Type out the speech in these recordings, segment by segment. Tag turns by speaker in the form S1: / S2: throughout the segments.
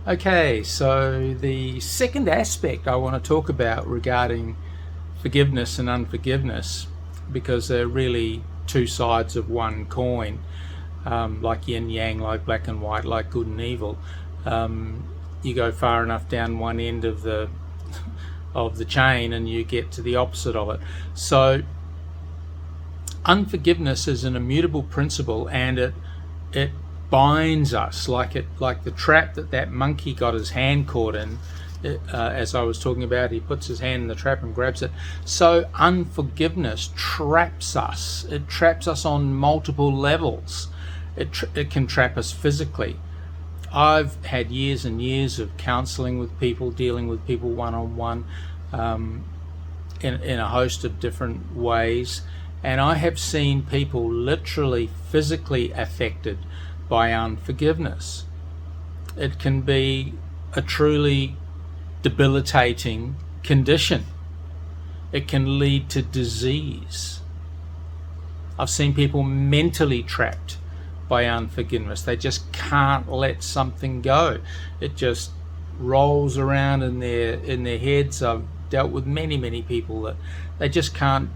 S1: Okay, so the second aspect I want to talk about regarding forgiveness and unforgiveness, because they're really two sides of one coin, like yin yang, like black and white, like good and evil. You go far enough down one end of the chain and you get to the opposite of it. So unforgiveness is an immutable principle, and it binds us like the trap that monkey got his hand caught in. As I was talking about, he puts his hand in the trap and grabs it. So unforgiveness traps us. It traps us on multiple levels. It can trap us physically. I've had years and years of counselling with people, dealing with people one-on-one, in a host of different ways, and I have seen people literally physically affected by unforgiveness. It can be a truly debilitating condition. It can lead to disease. I've seen people mentally trapped by unforgiveness. They just can't let something go. It just rolls around in their heads. I've dealt with many people that they just can't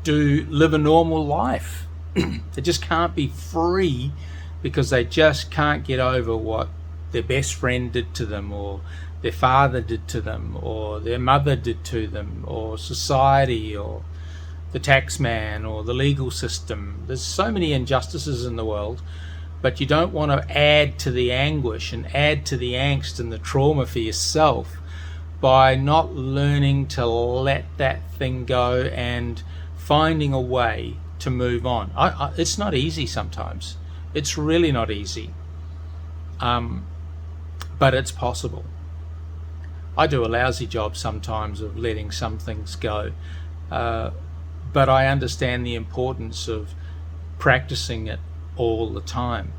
S1: live a normal life. They just can't be free because they just can't get over what their best friend did to them, or their father did to them, or their mother did to them, or society, or the tax man, or the legal system. There's so many injustices in the world, but you don't want to add to the anguish and add to the angst and the trauma for yourself by not learning to let that thing go and finding a way to move on. It's not easy sometimes. It's really not easy, but it's possible. I do a lousy job sometimes of letting some things go, but I understand the importance of practicing it all the time,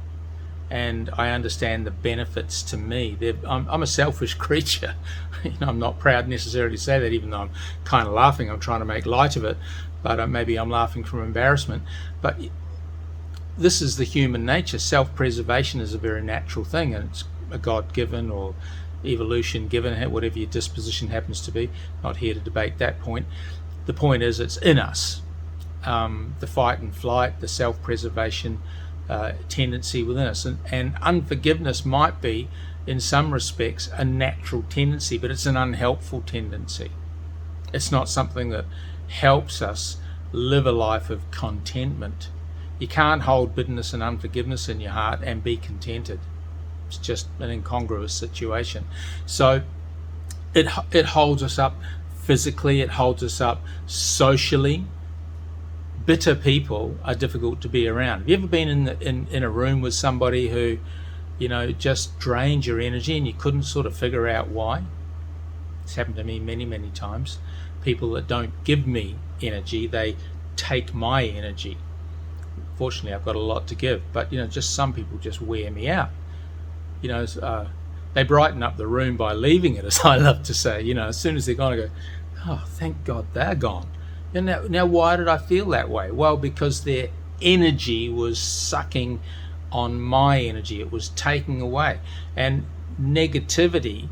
S1: and I understand the benefits to me. I'm a selfish creature. I'm not proud necessarily to say that, even though I'm kind of laughing. I'm trying to make light of it, but maybe I'm laughing from embarrassment. But this is the human nature. Self-preservation is a very natural thing, and it's a God-given or evolution given, whatever your disposition happens to be. Not here to debate that point. The point is, it's in us. The fight and flight, the self-preservation tendency within us. And unforgiveness might be, in some respects, a natural tendency, but it's an unhelpful tendency. It's not something that helps us live a life of contentment. You can't hold bitterness and unforgiveness in your heart and be contented. It's just an incongruous situation. So it holds us up physically, it holds us up socially. Bitter people are difficult to be around. Have you ever been in a room with somebody who, just drained your energy and you couldn't sort of figure out why? It's happened to me many times. People that don't give me energy, they take my energy. Fortunately, I've got a lot to give, but just some people just wear me out. They brighten up the room by leaving it, as I love to say. As soon as they're gone, I go, oh, thank God they're gone. And now why did I feel that way? Well, because their energy was sucking on my energy. It was taking away. And negativity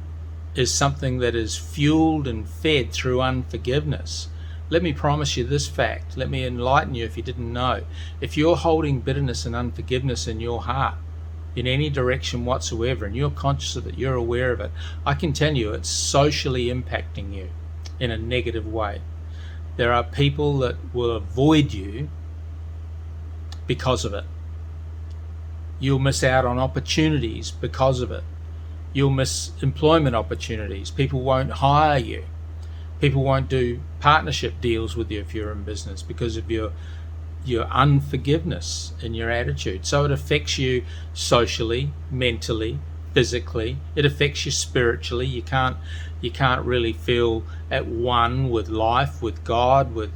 S1: is something that is fueled and fed through unforgiveness. Let me promise you this fact. Let me enlighten you if you didn't know. If you're holding bitterness and unforgiveness in your heart, in any direction whatsoever, and you're conscious of it, you're aware of it, I can tell you it's socially impacting you in a negative way. There are people that will avoid you because of it. You'll miss out on opportunities because of it. You'll miss employment opportunities. People won't hire you. People won't do partnership deals with you if you're in business because of your unforgiveness and your attitude. So it affects you socially, mentally, physically. It affects you spiritually. You can't really feel at one with life, with God, with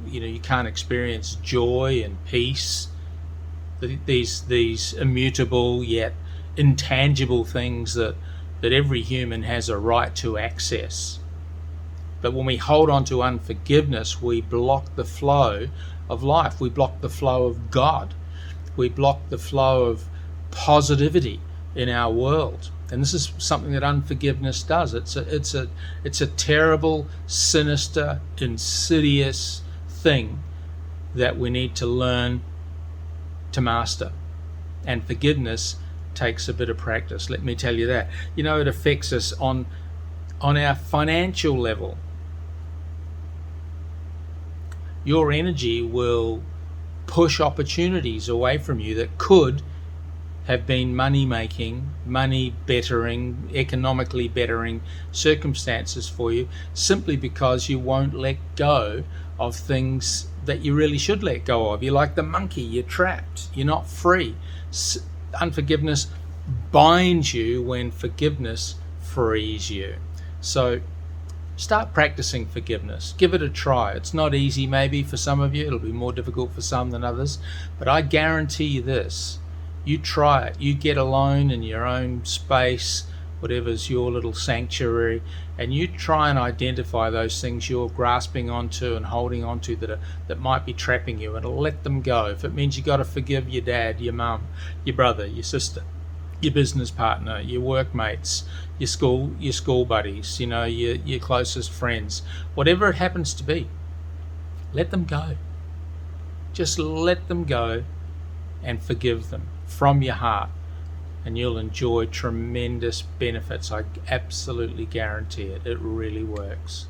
S1: you can't experience joy and peace. These immutable yet intangible things that every human has a right to access. But when we hold on to unforgiveness, we block the flow of life. We block the flow of God. We block the flow of positivity. in our world. And this is something that unforgiveness does. It's a terrible, sinister, insidious thing that we need to learn to master. And forgiveness takes a bit of practice, let me tell you that. It affects us on our financial level. Your energy will push opportunities away from you that could have been money making, money bettering, economically bettering circumstances for you, simply because you won't let go of things that you really should let go of. You're like the monkey, you're trapped, you're not free. Unforgiveness binds you when forgiveness frees you. So start practicing forgiveness. Give it a try. It's not easy maybe for some of you. It'll be more difficult for some than others. But I guarantee you this. You try it. You get alone in your own space, whatever's your little sanctuary, and you try and identify those things you're grasping onto and holding onto that might be trapping you, and let them go. If it means you got to forgive your dad, your mum, your brother, your sister, your business partner, your workmates, your school buddies, your closest friends, whatever it happens to be, let them go. Just let them go and forgive them from your heart, and you'll enjoy tremendous benefits. I absolutely guarantee it. It really works.